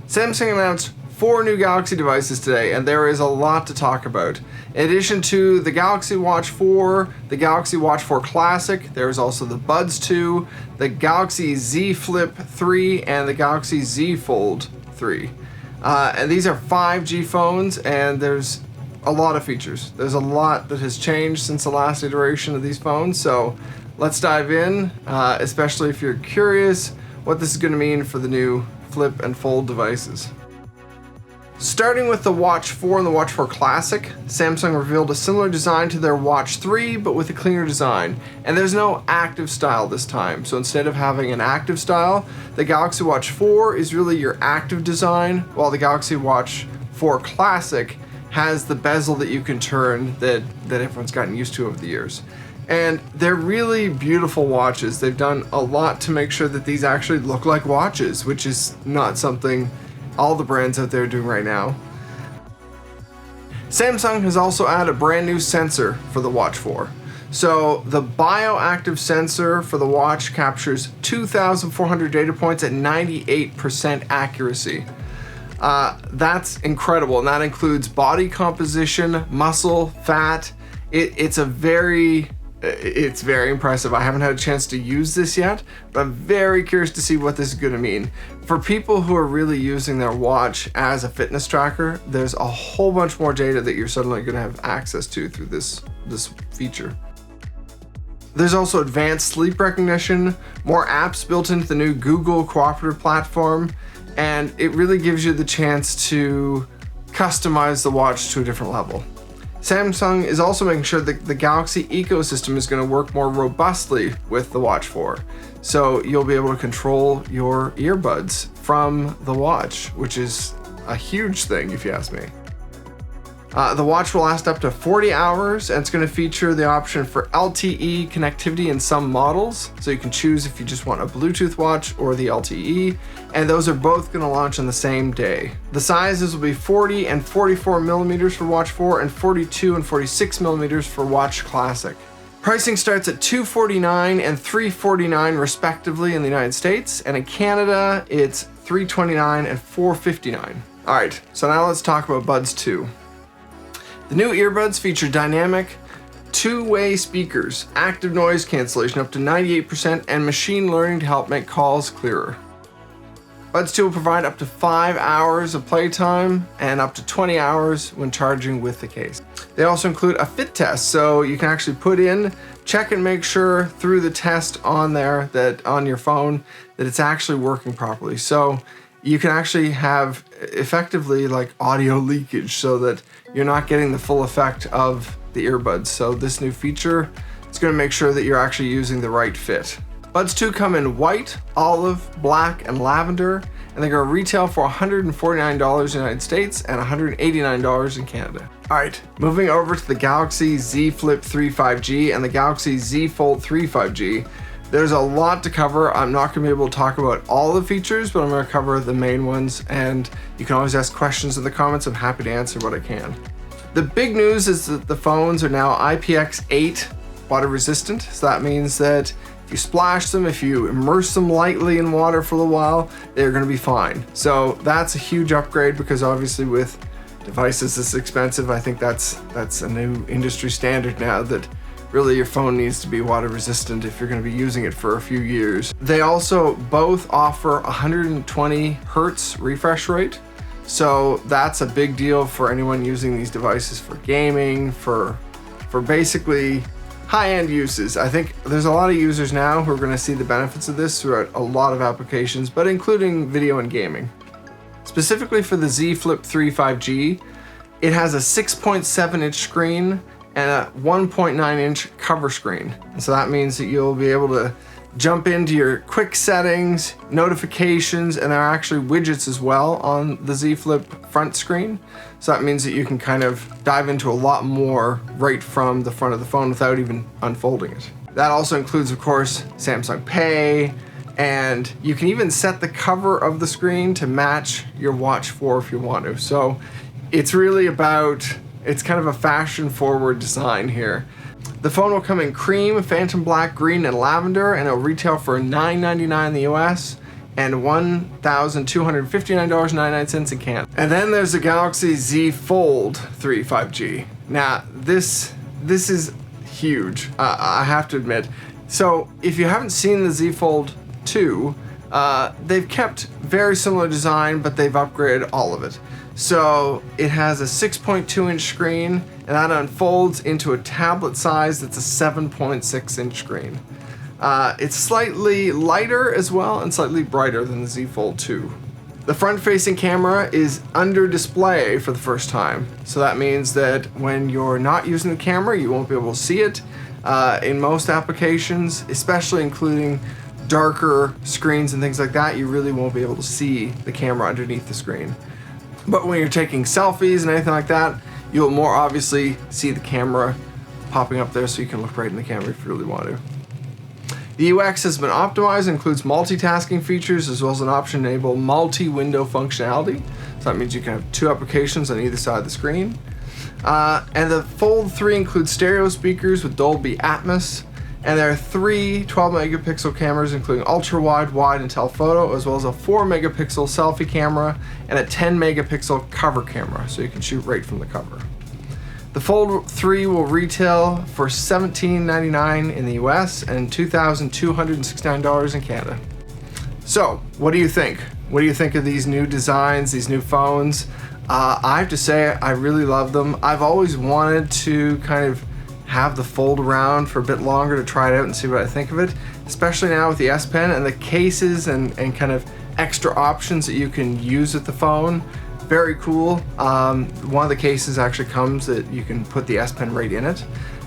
Samsung announced 4 new Galaxy devices today, and there is a lot to talk about. In addition to the Galaxy Watch 4, the Galaxy Watch 4 Classic, there's also the Buds 2, the Galaxy Z Flip 3, and the Galaxy Z Fold 3. And these are 5G phones, and there's a lot of features. There's a lot that has changed since the last iteration of these phones, so let's dive in, especially if you're curious what this is going to mean for the new Flip and Fold devices. Starting with the Watch 4 and the Watch 4 Classic, Samsung revealed a similar design to their Watch 3, but with a cleaner design. And there's no active style this time, so instead of having an active style, the Galaxy Watch 4 is really your active design, while the Galaxy Watch 4 Classic has the bezel that you can turn that everyone's gotten used to over the years. And they're really beautiful watches. They've done a lot to make sure that these actually look like watches, which is not something all the brands out there are doing right now. Samsung has also added a brand new sensor for the Watch 4. So the bioactive sensor for the watch captures 2,400 data points at 98% accuracy. That's incredible, and that includes body composition, muscle, fat. It's very impressive. I haven't had a chance to use this yet, but I'm very curious to see what this is going to mean. For people who are really using their watch as a fitness tracker, there's a whole bunch more data that you're suddenly going to have access to through this feature. There's also advanced sleep recognition, more apps built into the new Google Cooperative platform, and it really gives you the chance to customize the watch to a different level. Samsung is also making sure that the Galaxy ecosystem is going to work more robustly with the Watch 4. So you'll be able to control your earbuds from the watch, which is a huge thing if you ask me. The watch will last up to 40 hours, and it's going to feature the option for LTE connectivity in some models. So you can choose if you just want a Bluetooth watch or the LTE, and those are both going to launch on the same day. The sizes will be 40 and 44 millimeters for Watch 4 and 42 and 46 millimeters for Watch Classic. Pricing starts at $249 and $349 respectively in the United States, and in Canada it's $329 and $459. Alright, so now let's talk about Buds 2. The new earbuds feature dynamic two-way speakers, active noise cancellation up to 98%, and machine learning to help make calls clearer. Buds 2 will provide up to 5 hours of playtime and up to 20 hours when charging with the case. They also include a fit test, so you can actually put in, check and make sure through the test on there, that on your phone, that it's actually working properly. So you can actually have effectively like audio leakage so that you're not getting the full effect of the earbuds. So this new feature is going to make sure that you're actually using the right fit. Buds 2 come in white, olive, black, and lavender, and they're going to retail for $149 in the United States and $189 in Canada. Alright, moving over to the Galaxy Z Flip 3 5G and the Galaxy Z Fold 3 5G. There's a lot to cover. I'm not going to be able to talk about all the features, but I'm going to cover the main ones, and you can always ask questions in the comments. I'm happy to answer what I can. The big news is that the phones are now IPX8 water resistant, so that means that if you splash them, if you immerse them lightly in water for a little while, they're going to be fine. So that's a huge upgrade, because obviously with devices this expensive, I think that's a new industry standard now, that really your phone needs to be water resistant if you're going to be using it for a few years. They also both offer 120 Hertz refresh rate, so that's a big deal for anyone using these devices for gaming, for basically high-end uses. I think there's a lot of users now who are going to see the benefits of this throughout a lot of applications, but including video and gaming. Specifically for the Z Flip 3 5G, it has a 6.7-inch screen and a 1.9-inch cover screen. And so that means that you'll be able to jump into your quick settings, notifications, and there are actually widgets as well on the Z Flip front screen. So that means that you can kind of dive into a lot more right from the front of the phone without even unfolding it. That also includes, of course, Samsung Pay, and you can even set the cover of the screen to match your Watch 4 if you want to. So it's really about, it's kind of a fashion-forward design here. The phone will come in cream, phantom black, green, and lavender, and it'll retail for $999 in the US and $1,259.99 in Canada. And then there's the Galaxy Z Fold 3 5G. Now, this is huge, I have to admit. So, if you haven't seen the Z Fold 2, they've kept very similar design, but they've upgraded all of it. So, it has a 6.2-inch screen, and that unfolds into a tablet size that's a 7.6-inch screen. It's slightly lighter as well and slightly brighter than the Z Fold 2. The front-facing camera is under display for the first time. So that means that when you're not using the camera, you won't be able to see it. In most applications, especially including darker screens and things like that, you really won't be able to see the camera underneath the screen. But when you're taking selfies and anything like that, you'll more obviously see the camera popping up there so you can look right in the camera if you really want to. The UX has been optimized and includes multitasking features as well as an option to enable multi-window functionality. So that means you can have two applications on either side of the screen. And the Fold 3 includes stereo speakers with Dolby Atmos. And there are three 12-megapixel cameras including ultra-wide, wide, and telephoto, as well as a 4-megapixel selfie camera and a 10-megapixel cover camera, so you can shoot right from the cover. The Fold 3 will retail for $17.99 in the US and $2,269 in Canada. So, what do you think? What do you think of these new designs, these new phones? I have to say, I really love them. I've always wanted to kind of have the Fold around for a bit longer to try it out and see what I think of it, especially now with the S Pen and the cases and kind of extra options that you can use with the phone. Very cool. One of the cases actually comes that you can put the S Pen right in it.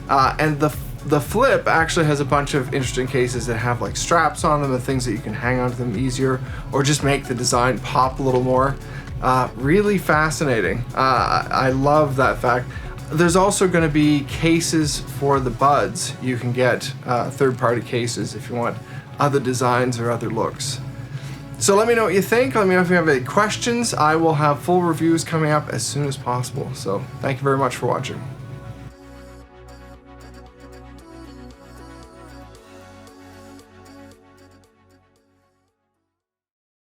And the Flip actually has a bunch of interesting cases that have like straps on them and things that you can hang onto them easier or just make the design pop a little more. Really fascinating. I love that fact. There's also going to be cases for the Buds. You can get third-party cases if you want other designs or other looks. So let me know what you think. Let me know if you have any questions. I will have full reviews coming up as soon as possible. So thank you very much for watching.